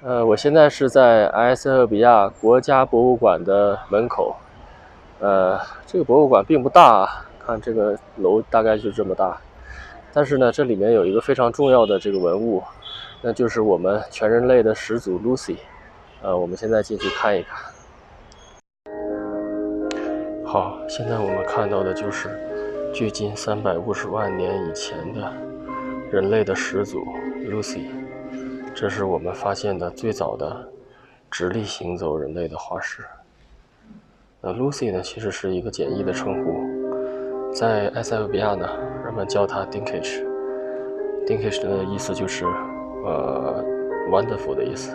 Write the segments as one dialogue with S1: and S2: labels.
S1: 我现在是在埃塞俄比亚国家博物馆的门口。这个博物馆并不大，看这个楼大概就这么大。但是呢，这里面有一个非常重要的这个文物，那就是我们全人类的始祖 Lucy。我们现在进去看一看。好，现在我们看到的就是距今350万年以前的人类的始祖 Lucy。这是我们发现的最早的直立行走人类的化石。Lucy 呢，其实是一个简易的称呼，在埃塞俄比亚呢，人们叫它 Dinkish。Dinkish 的意思就是wonderful 的意思。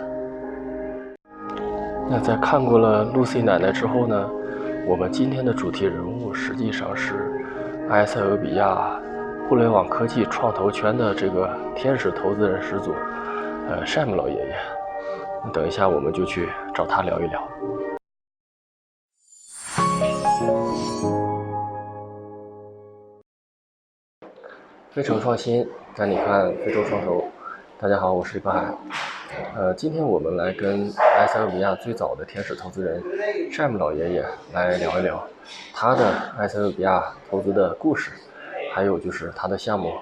S1: 那在看过了 Lucy 奶奶之后呢，我们今天的主题人物实际上是埃塞俄比亚互联网科技创投圈的这个天使投资人始祖Shem 老爷爷。等一下我们就去找他聊一聊。非程创新带你看非洲创投。大家好，我是李巴海。今天我们来跟埃塞俄比亚最早的天使投资人 Shem 老爷爷来聊一聊他的埃塞俄比亚投资的故事，还有就是他的项目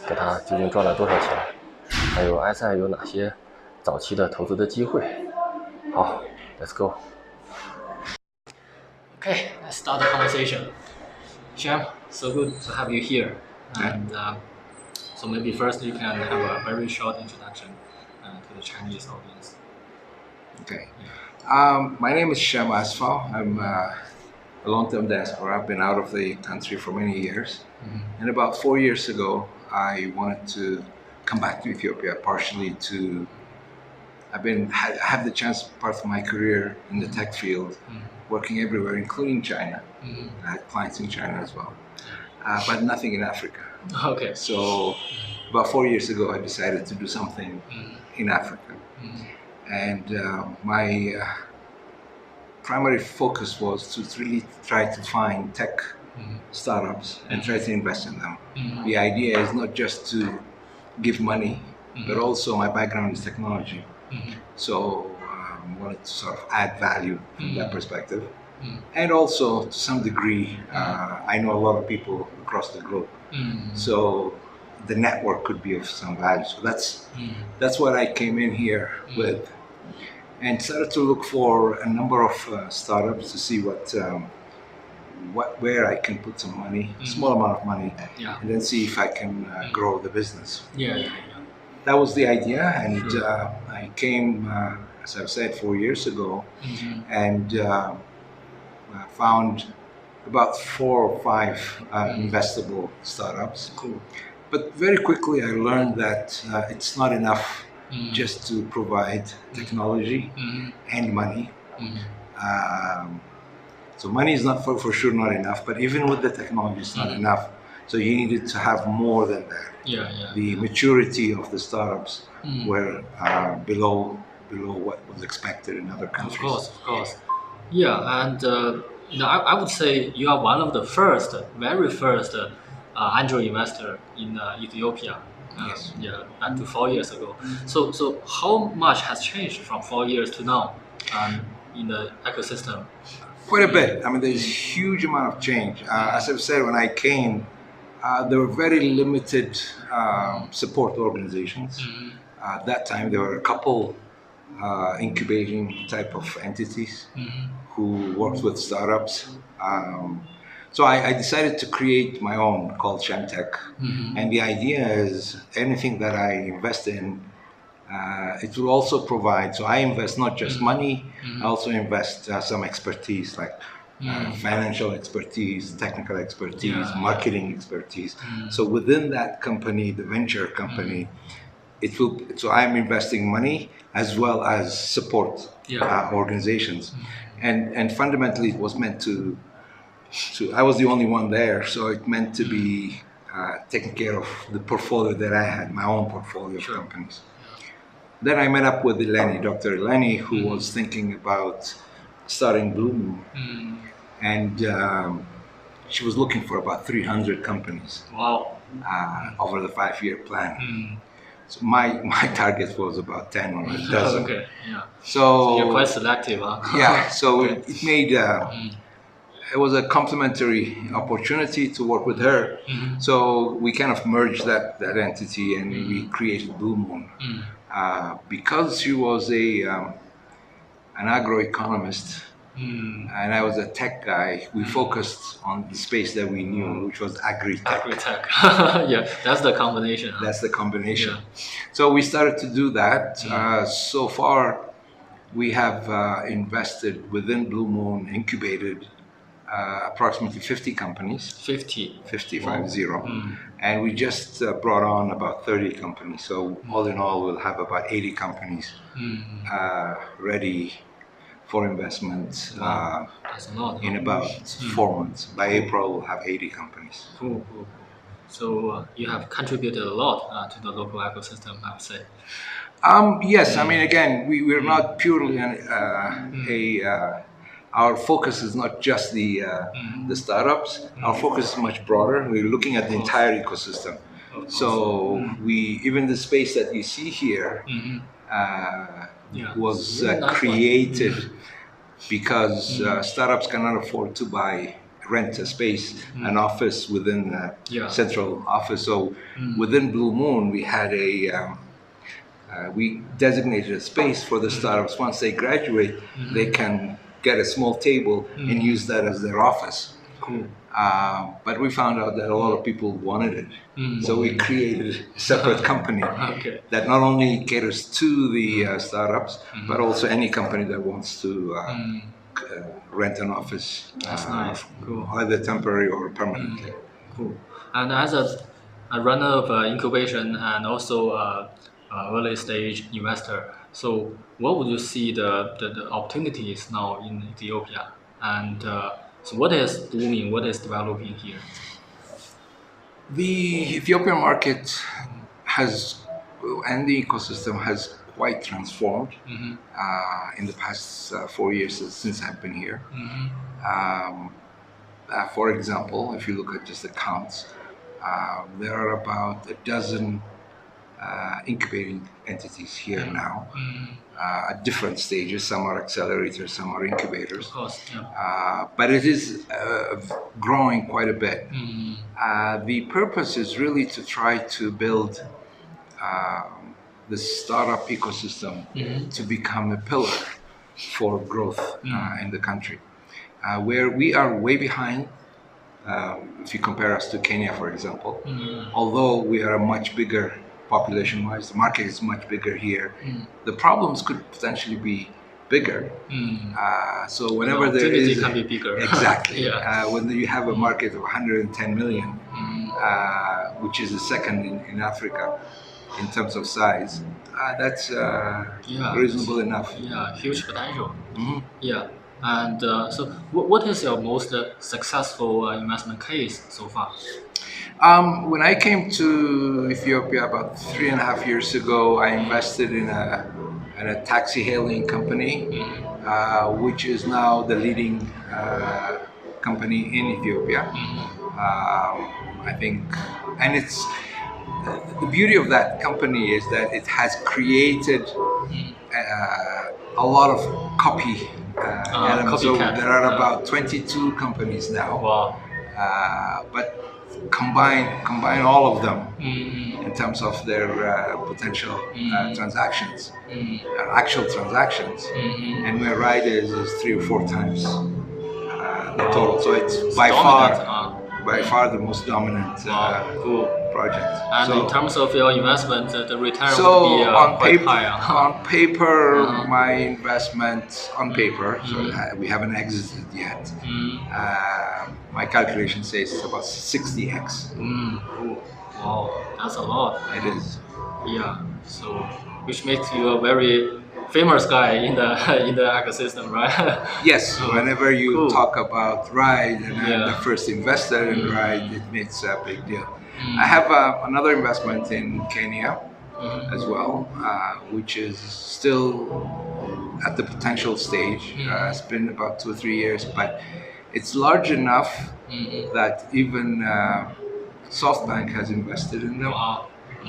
S1: 给他究竟赚了多少钱，还有埃塞有哪些早期的投资的机会。好 ，Let's go。
S2: Okay, let's start the conversation. Shem, so good to have you here. And so maybe first you can have a very short introduction to the Chinese audience.
S3: Okay. My name is Shem Asefaw. I'm a long-term diaspora. I've been out of the country for many years. And about 4 years ago, I wanted to come back to Ethiopia, partially to... I have the chance, part of my career in the tech field, working everywhere, including China. I had clients in China as well, but nothing in Africa.
S2: Okay.
S3: So about 4 years ago, I decided to do something in Africa. And my primary focus was to really try to find tech startups and try to invest in them. The idea is not just to give money, but also my background is technology. So I wanted to sort of add value from that perspective. And also, to some degree, I know a lot of people across the globe. So the network could be of some value. So that's what I came in here with, and started to look for a number of startups to see where I can put some money, a small amount of money, and then see if I can grow the business. That was the idea, and I came, as I've said, 4 years ago, and found about 4 or 5 investable startups.
S2: Cool.
S3: But very quickly I learned that it's not enough just to provide technology and money. So money is not for sure not enough, but even with the technology it's not enough. So you needed to have more than that. The maturity of the startups were below what was expected in other countries.
S2: Of course. Yeah, and I would say you are one of the very first angel investor in Ethiopia.
S3: Yes.
S2: Back to 4 years ago. So how much has changed from 4 years to now in the ecosystem?
S3: Quite a bit. I mean, there's a huge amount of change. As I've said, when I came, there were very limited support organizations. At that time, there were a couple incubating type of entities who worked with startups. So I decided to create my own called Shem Tech. And the idea is anything that I invest in, it will also provide. So I invest not just money, I also invest some expertise like financial expertise, technical expertise, marketing expertise. So within that company, the venture company, so I'm investing money as well as support organizations. And fundamentally it was meant to I was the only one there, so it meant to be taking care of the portfolio that I had, my own portfolio of companies. Then I met up with Dr. Eleni, who was thinking about starting BlueMoon. And she was looking for about 300 companies.
S2: Wow.
S3: Over the 5-year plan. So my target was about 10 or a dozen.
S2: Okay, yeah.
S3: So
S2: you're quite selective, huh?
S3: yeah, so it made it was a complementary opportunity to work with her. So we kind of merged that entity and we created BlueMoon. Because she was an agroeconomist and I was a tech guy, we focused on the space that we knew, which was agri-tech.
S2: Agri-tech. Yeah, that's the combination. Huh?
S3: That's the combination.
S2: Yeah.
S3: So we started to do that. So far, we have invested within BlueMoon, incubated approximately 50 companies.
S2: 50.
S3: 50. And we just brought on about 30 companies. So all in all, we'll have about 80 companies ready for investment
S2: That's a lot.
S3: in about 4 months. By April, we'll have 80 companies.
S2: Cool. So you have contributed a lot to the local ecosystem, I would say.
S3: Yes, I mean, again, we're not purely our focus is not just the startups. Our focus is much broader. We're looking at the entire ecosystem. So even the space that you see here was created because startups cannot afford to rent a space, an office within the central office. So within BlueMoon, we had we designated a space for the startups. Once they graduate, they can get a small table and use that as their office.
S2: Cool.
S3: But we found out that a lot of people wanted it. So we created a separate company that not only caters to the startups, but also any company that wants to rent an office.
S2: That's nice. Cool.
S3: Either temporary or permanently.
S2: Cool. And as a runner of incubation and also early stage investor, so what would you see the opportunities now in Ethiopia? And so what is booming, what is developing here?
S3: The Ethiopian market and the ecosystem has quite transformed in the past 4 years since I've been here. For example, if you look at just the counts, there are about a dozen incubating entities here now at different stages. Some are accelerators, some are incubators.
S2: Of course, yeah.
S3: But it is growing quite a bit. The purpose is really to try to build the startup ecosystem to become a pillar for growth in the country. Where we are way behind, if you compare us to Kenya, for example, although we are a much bigger population-wise, the market is much bigger here. The problems could potentially be bigger. So whenever there is,
S2: can be bigger.
S3: Exactly. When you have a market of 110 million, which is the second in Africa in terms of size, that's reasonable enough.
S2: Yeah, huge potential. Yeah. And so, what is your most successful investment case so far?
S3: When I came to Ethiopia about 3.5 years ago, I invested in a taxi hailing company, which is now the leading company in Ethiopia. I think, and it's the beauty of that company is that it has created a lot of copy. So there are about 22 companies now.
S2: Wow.
S3: But combine all of them in terms of their potential transactions, actual transactions, and where Ride is 3 or 4 times the total. So it's by far the most dominant project.
S2: And
S3: so,
S2: in terms of your investment, the return
S3: so
S2: would be
S3: on
S2: quite
S3: paper,
S2: high.
S3: On paper, my investment on paper, so we haven't exited yet. My calculation says it's about 60x.
S2: Wow, that's a lot.
S3: It is.
S2: Yeah. So, which makes you a very famous guy in the ecosystem, right?
S3: Yes. Whenever you talk about Ride and I'm the first investor in Ride, it makes a big deal. I have another investment in Kenya as well, which is still at the potential stage. It's been about 2 or 3 years, but it's large enough that even SoftBank has invested in them.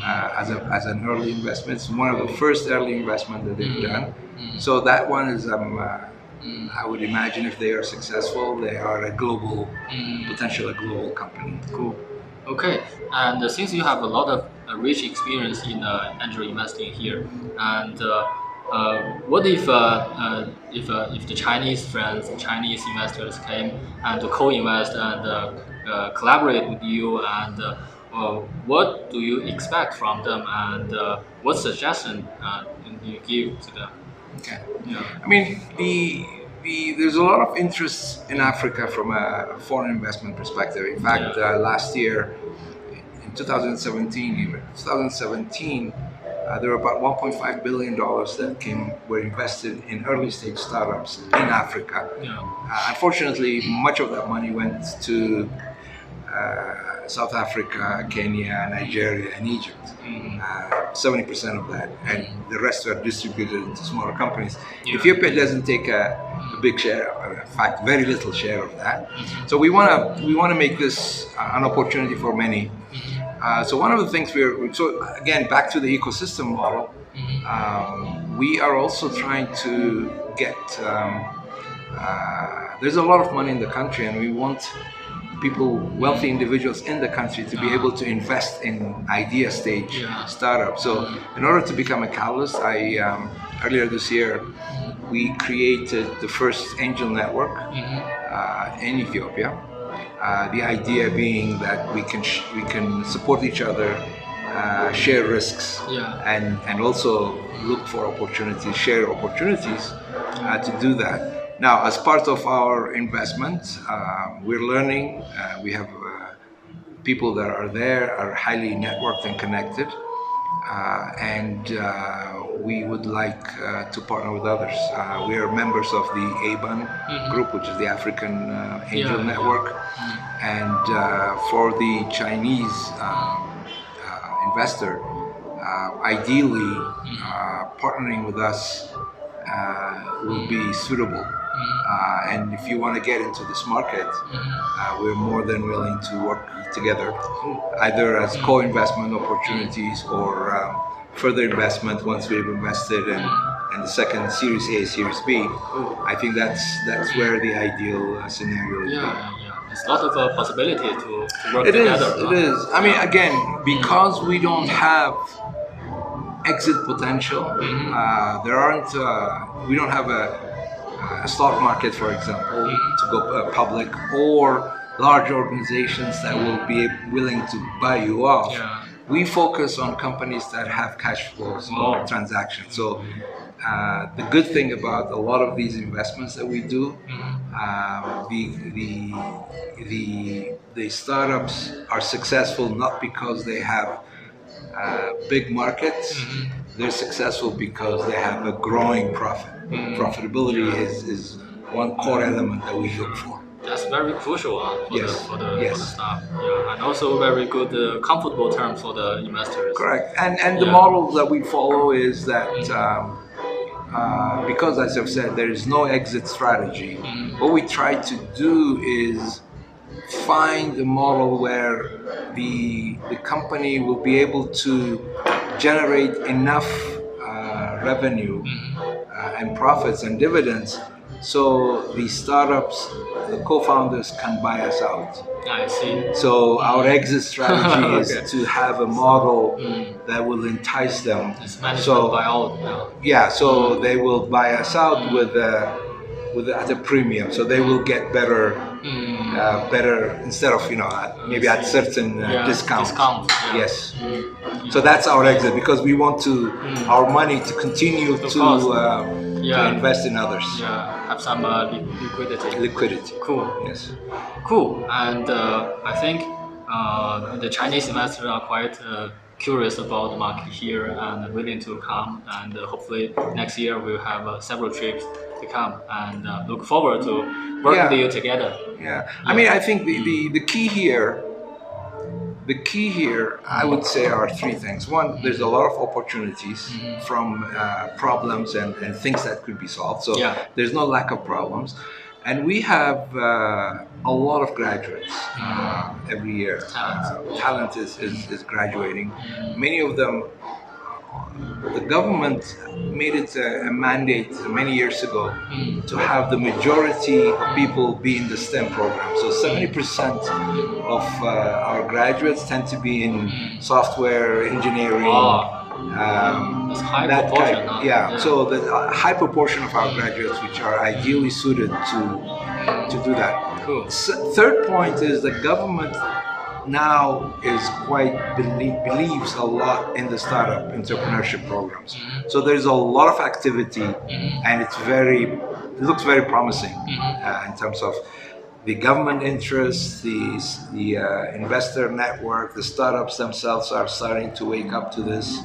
S3: as an early investment. It's one of the first early investment that they've done. So that one is, I would imagine if they are successful, they are a global, potential a global company.
S2: Cool. Okay, and since you have a lot of rich experience in angel investing here, and what if the Chinese friends, Chinese investors came and co-invest and collaborate with you, and what do you expect from them, and what suggestion do you give to them?
S3: Okay.
S2: Yeah.
S3: I mean, there's a lot of interest in Africa from a foreign investment perspective. In fact, last year, in 2017, there were about $1.5 billion that were invested in early stage startups in Africa.
S2: Yeah.
S3: Unfortunately, much of that money went to South Africa, Kenya, Nigeria, and Egypt. 70% of that, and the rest were distributed into smaller companies.
S2: Yeah.
S3: Ethiopia doesn't take a big share, in fact, very little share of that. So we want to make this an opportunity for many. So one of the things so again, back to the ecosystem model, we are also trying to get, there's a lot of money in the country, and we want people, wealthy individuals in the country, to be able to invest in idea stage startups. So in order to become a catalyst, earlier this year, we created the first angel network in Ethiopia. The idea being that we can support each other, share risks, and also look for opportunities, share opportunities to do that. Now, as part of our investment, we're learning. We have people that are there, are highly networked and connected, and we would like to partner with others. We are members of the ABAN group, which is the African Angel Network, and for the Chinese investor, ideally, partnering with us will be suitable. And if you want to get into this market, we're more than willing to work together, either as co-investment opportunities or further investment once we've invested and the second Series A, Series B. I think that's where the ideal scenario would be.
S2: There's a lot of possibility to work
S3: It
S2: together.
S3: It is. I mean, again, because we don't have exit potential, we don't have a stock market, for example, to go public, or large organizations that will be willing to buy you off. We focus on companies that have cash flows or transactions. So the good thing about a lot of these investments that we do, the startups are successful not because they have big markets. They're successful because they have a growing profit. Profitability is one core element that we look for.
S2: That's very crucial for the staff. And also very good, comfortable terms for the investors.
S3: Correct. And the model that we follow is that because, as I've said, there is no exit strategy, what we try to do is find a model where the company will be able to generate enough revenue and profits and dividends, so the startups, the co-founders, can buy us out.
S2: I see.
S3: So our exit strategy is to have a model that will entice them.
S2: It's managed by all.
S3: So they will buy us out at a premium. So they will get better instead of maybe at certain discounts. Yes. So that's our exit, because we want our money to continue to invest in others.
S2: Have some liquidity.
S3: Liquidity.
S2: Cool.
S3: Yes.
S2: Cool. And I think the Chinese investors are quite curious about the market here and willing to come. And hopefully next year we'll have several trips to come, and look forward to working with you together.
S3: I mean, I think the key here, I would say, are three things. One, there's a lot of opportunities from problems and things that could be solved. So there's no lack of problems. And we have a lot of graduates every year. Talent is graduating. Many of them, the government made it a mandate many years ago to have the majority of people be in the STEM program. So 70% of our graduates tend to be in software engineering.
S2: That's high proportion.
S3: Yeah, so the high proportion of our graduates which are ideally suited to do that.
S2: Cool.
S3: Third point is the government now is quite believes a lot in the startup entrepreneurship programs. So there's a lot of activity, and it looks very promising in terms of the government interest, the investor network, the startups themselves are starting to wake up to this.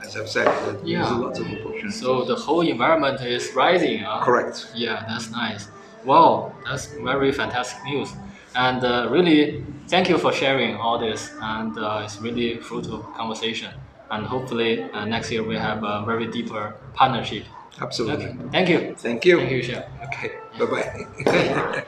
S3: As I've said, there's lots of opportunities.
S2: So the whole environment is rising.
S3: Correct.
S2: Yeah, that's nice. Wow, that's very fantastic news. And really, thank you for sharing all this. And it's really fruitful conversation. And hopefully next year we have a very deeper partnership.
S3: Absolutely.
S2: Okay. Thank you.
S3: Thank you.
S2: Thank you, Shem.
S3: Okay. Bye-bye.